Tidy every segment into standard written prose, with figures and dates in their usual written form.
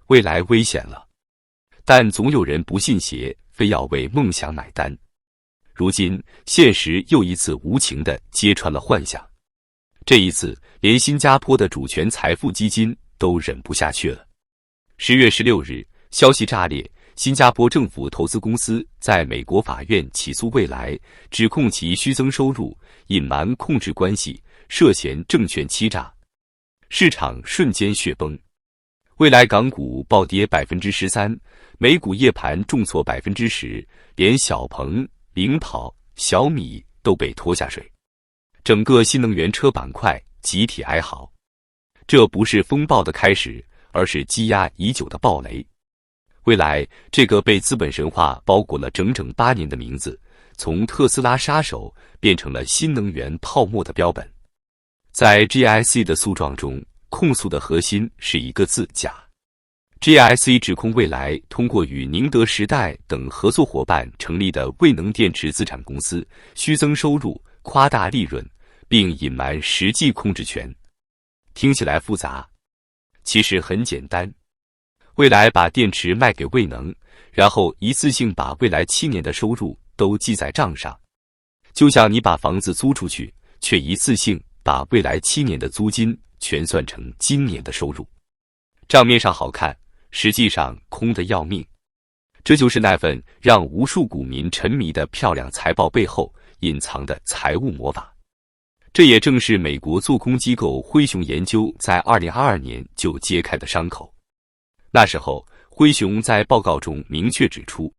未来危险了。但总有人不信邪，非要为梦想买单。如今，现实又一次无情地揭穿了幻想。这一次，连新加坡的主权财富基金都忍不下去了。10月16日，消息炸裂，新加坡政府投资公司在美国法院起诉蔚来，指控其虚增收入、隐瞒控制关系，涉嫌证券欺诈。市场瞬间血崩。蔚来港股暴跌 13%， 美股夜盘重挫 10%， 连小鹏、领跑、小米都被拖下水，整个新能源车板块集体哀嚎。这不是风暴的开始，而是积压已久的暴雷。蔚来这个被资本神话包裹了整整8年的名字，从特斯拉杀手变成了新能源泡沫的标本。在 GIC 的诉状中，控诉的核心是一个字：假。GIC 指控蔚来通过与宁德时代等合作伙伴成立的蔚能电池资产公司虚增收入、夸大利润，并隐瞒实际控制权。听起来复杂，其实很简单。蔚来把电池卖给蔚能，然后一次性把未来7年的收入都记在账上，就像你把房子租出去，却一次性把未来7年的租金全算成今年的收入。账面上好看，实际上空得要命。这就是那份让无数股民沉迷的漂亮财报背后隐藏的财务魔法。这也正是美国做空机构灰熊研究在2022年就揭开的伤口。那时候，灰熊在报告中明确指出，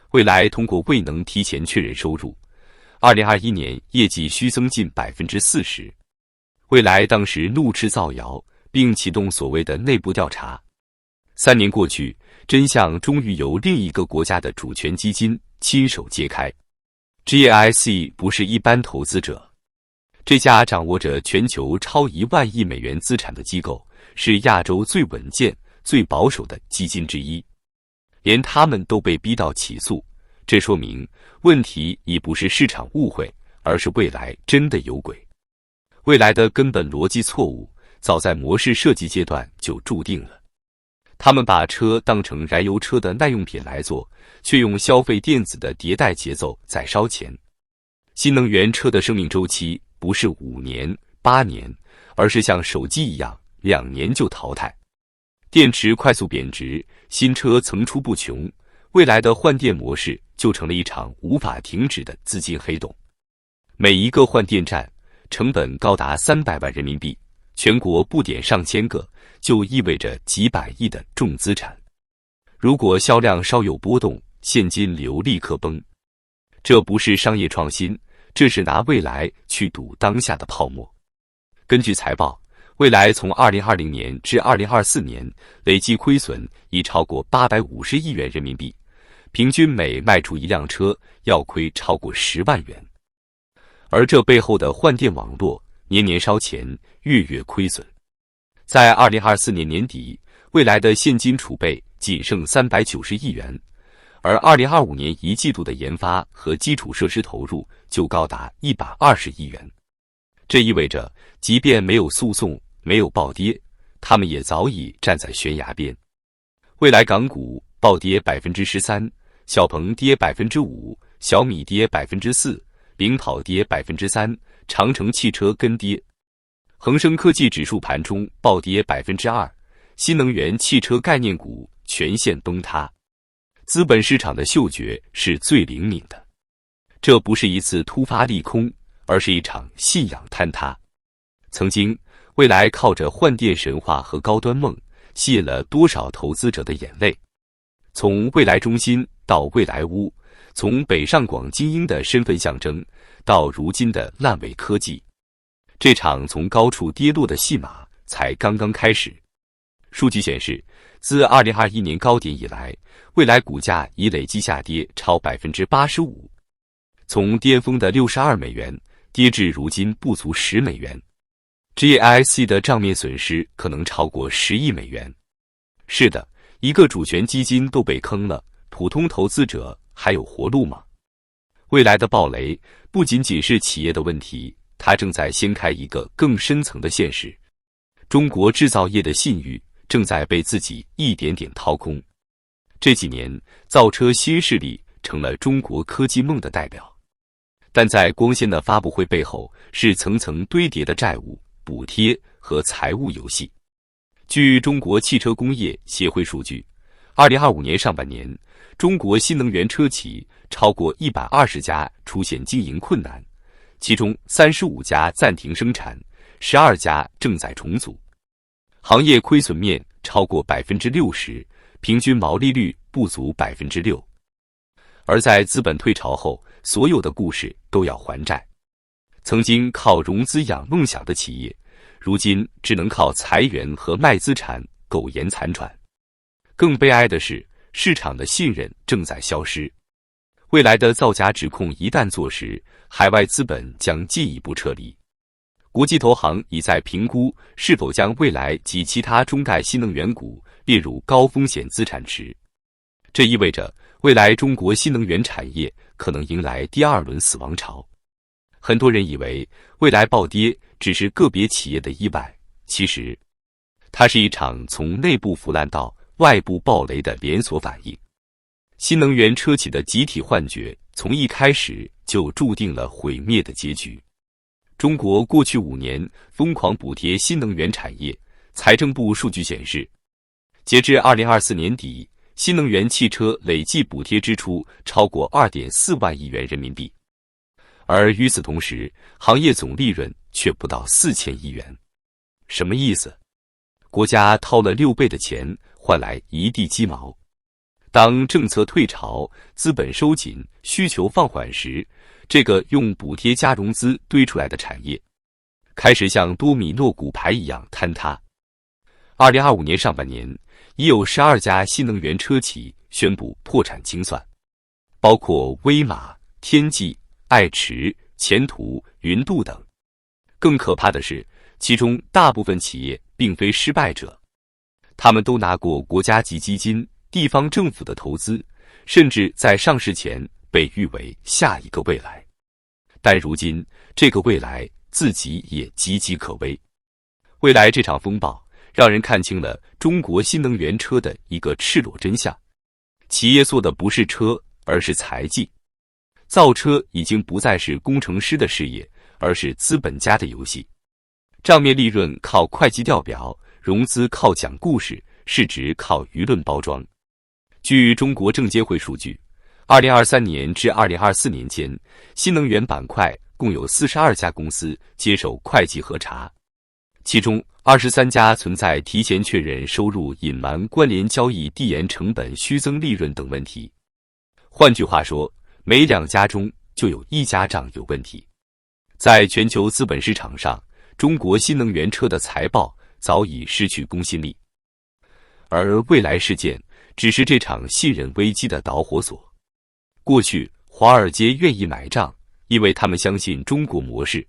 蔚来通过蔚能提前确认收入，2021年业绩虚增近 40%。蔚来当时怒斥造谣，并启动所谓的内部调查。3年过去，真相终于由另一个国家的主权基金亲手揭开。GIC 不是一般投资者，这家掌握着全球超1万亿美元资产的机构，是亚洲最稳健、最保守的基金之一。连他们都被逼到起诉，这说明问题已不是市场误会，而是蔚来真的有鬼。蔚来的根本逻辑错误，早在模式设计阶段就注定了。他们把车当成燃油车的耐用品来做，却用消费电子的迭代节奏在烧钱。新能源车的生命周期不是5年、8年，而是像手机一样2年就淘汰。电池快速贬值，新车层出不穷，未来的换电模式就成了一场无法停止的资金黑洞。每一个换电站成本高达300万人民币，全国布点上千个，就意味着几百亿的重资产。如果销量稍有波动，现金流立刻崩。这不是商业创新，这是拿未来去赌当下的泡沫。根据财报，蔚来从2020年至2024年累计亏损已超过850亿元人民币，平均每卖出一辆车要亏超过10万元。而这背后的换电网络年年烧钱，月月亏损。在2024年年底，蔚来的现金储备仅剩390亿元，而2025年一季度的研发和基础设施投入就高达120亿元。这意味着，即便没有诉讼，没有暴跌，他们也早已站在悬崖边。蔚来港股暴跌 13%， 小鹏跌 5%， 小米跌 4%， 领跑跌 3%， 长城汽车跟跌。恒生科技指数盘中暴跌 2%， 新能源汽车概念股全线崩塌。资本市场的嗅觉是最灵敏的，这不是一次突发利空，而是一场信仰坍塌。曾经，蔚来靠着换电神话和高端梦，吸引了多少投资者的眼泪。从蔚来中心到蔚来屋，从北上广精英的身份象征，到如今的烂尾科技，这场从高处跌落的戏码才刚刚开始。数据显示，自2021年高点以来，蔚来股价已累计下跌超 85%， 从巅峰的62美元跌至如今不足10美元。GIC 的账面损失可能超过10亿美元。是的，一个主权基金都被坑了，普通投资者还有活路吗？未来的暴雷不仅仅是企业的问题，它正在掀开一个更深层的现实。中国制造业的信誉正在被自己一点点掏空。这几年，造车新势力成了中国科技梦的代表，但在光鲜的发布会背后，是层层堆叠的债务、补贴和财务游戏。据中国汽车工业协会数据，2025年上半年，中国新能源车企超过120家出现经营困难，其中35家暂停生产，12家正在重组，行业亏损面超过60%，平均毛利率不足6%。而在资本退潮后，所有的故事都要还债。曾经靠融资养梦想的企业，如今只能靠裁员和卖资产苟延残喘。更悲哀的是，市场的信任正在消失。未来的造假指控一旦坐实，海外资本将进一步撤离。国际投行已在评估是否将蔚来及其他中概新能源股列入高风险资产池。这意味着未来中国新能源产业可能迎来第二轮死亡潮。很多人以为蔚来暴跌只是个别企业的意外，其实它是一场从内部腐烂到外部爆雷的连锁反应。新能源车企的集体幻觉从一开始就注定了毁灭的结局。中国过去5年疯狂补贴新能源产业，财政部数据显示，截至2024年底，新能源汽车累计补贴支出超过2.4万亿元人民币。而与此同时，行业总利润却不到4000亿元。什么意思？国家掏了6倍的钱，换来一地鸡毛。当政策退潮、资本收紧、需求放缓时，这个用补贴加融资堆出来的产业，开始像多米诺骨牌一样坍塌。2025年上半年，已有12家新能源车企宣布破产清算，包括威马、天际、爱驰、前途、云度等。更可怕的是，其中大部分企业并非失败者，他们都拿过国家级基金、地方政府的投资，甚至在上市前被誉为下一个未来。但如今，这个未来自己也岌岌可危。未来这场风暴让人看清了中国新能源车的一个赤裸真相：企业做的不是车，而是财技。造车已经不再是工程师的事业，而是资本家的游戏。账面利润靠会计调表，融资靠讲故事，市值靠舆论包装。据中国证监会数据，2023年至2024年间，新能源板块共有42家公司接受会计核查，其中23家存在提前确认收入隐瞒、关联交易递延成本虚增利润等问题。换句话说，每2家中就有1家账有问题。在全球资本市场上，中国新能源车的财报早已失去公信力，而蔚来事件只是这场信任危机的导火索。过去，华尔街愿意买账，因为他们相信中国模式，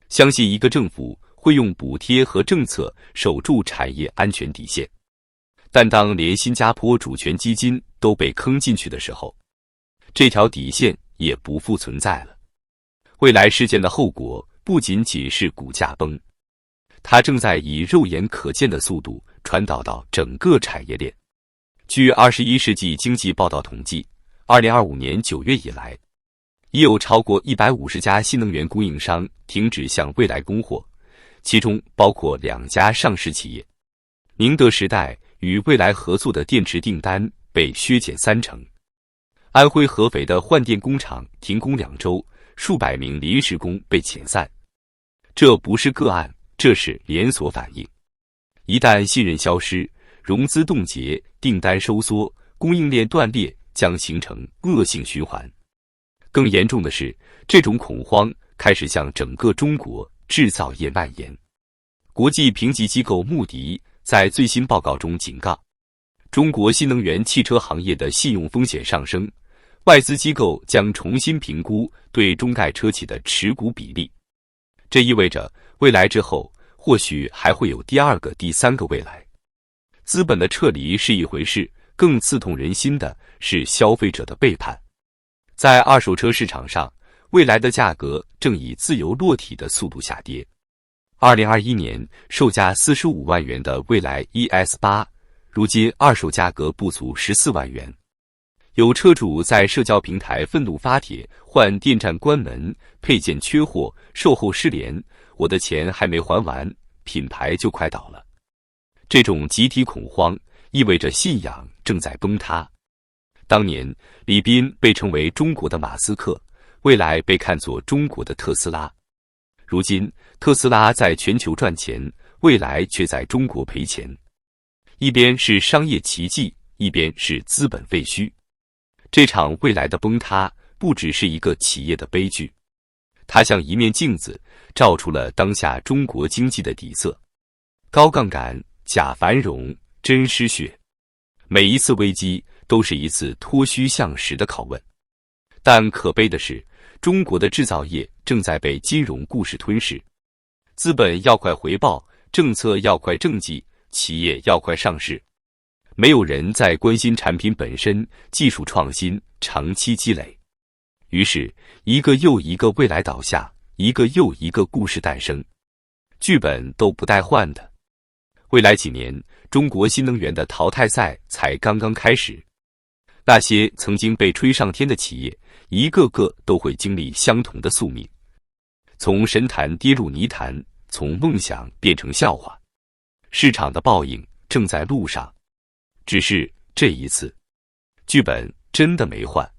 相信一个政府会用补贴和政策守住产业安全底线。但当连新加坡主权基金都被坑进去的时候，这条底线也不复存在了。蔚来事件的后果不仅仅是股价崩，它正在以肉眼可见的速度传导到整个产业链。据21世纪经济报道统计，2025年9月以来，已有超过150家新能源供应商停止向蔚来供货，其中包括2家上市企业。宁德时代与蔚来合作的电池订单被削减30%。安徽合肥的换电工厂停工2周，数百名临时工被遣散。这不是个案，这是连锁反应。一旦信任消失，融资冻结，订单收缩，供应链断裂，将形成恶性循环。更严重的是，这种恐慌开始向整个中国制造业蔓延。国际评级机构穆迪在最新报告中警告，中国新能源汽车行业的信用风险上升，外资机构将重新评估对中概车企的持股比例。这意味着蔚来之后，或许还会有第2个、第3个蔚来。资本的撤离是一回事，更刺痛人心的是消费者的背叛。在二手车市场上，蔚来的价格正以自由落体的速度下跌。2021年售价45万元的蔚来 ES8，如今二手价格不足14万元。有车主在社交平台愤怒发帖，换电站关门，配件缺货，售后失联，我的钱还没还完，品牌就快倒了。这种集体恐慌意味着信仰正在崩塌。当年李斌被称为中国的马斯克，蔚来被看作中国的特斯拉。如今特斯拉在全球赚钱，蔚来却在中国赔钱。一边是商业奇迹，一边是资本废墟。这场蔚来的崩塌不只是一个企业的悲剧，它像一面镜子，照出了当下中国经济的底色：高杠杆、假繁荣、真失血。每一次危机都是一次脱虚向实的拷问。但可悲的是，中国的制造业正在被金融故事吞噬。资本要快回报，政策要快政绩，企业要快上市。没有人在关心产品本身、技术创新、长期积累。于是，一个又一个蔚来倒下，一个又一个故事诞生，剧本都不带换的。未来几年，中国新能源的淘汰赛才刚刚开始。那些曾经被吹上天的企业，一个个都会经历相同的宿命，从神坛跌入泥潭，从梦想变成笑话。市场的报应正在路上，只是这一次，剧本真的没换。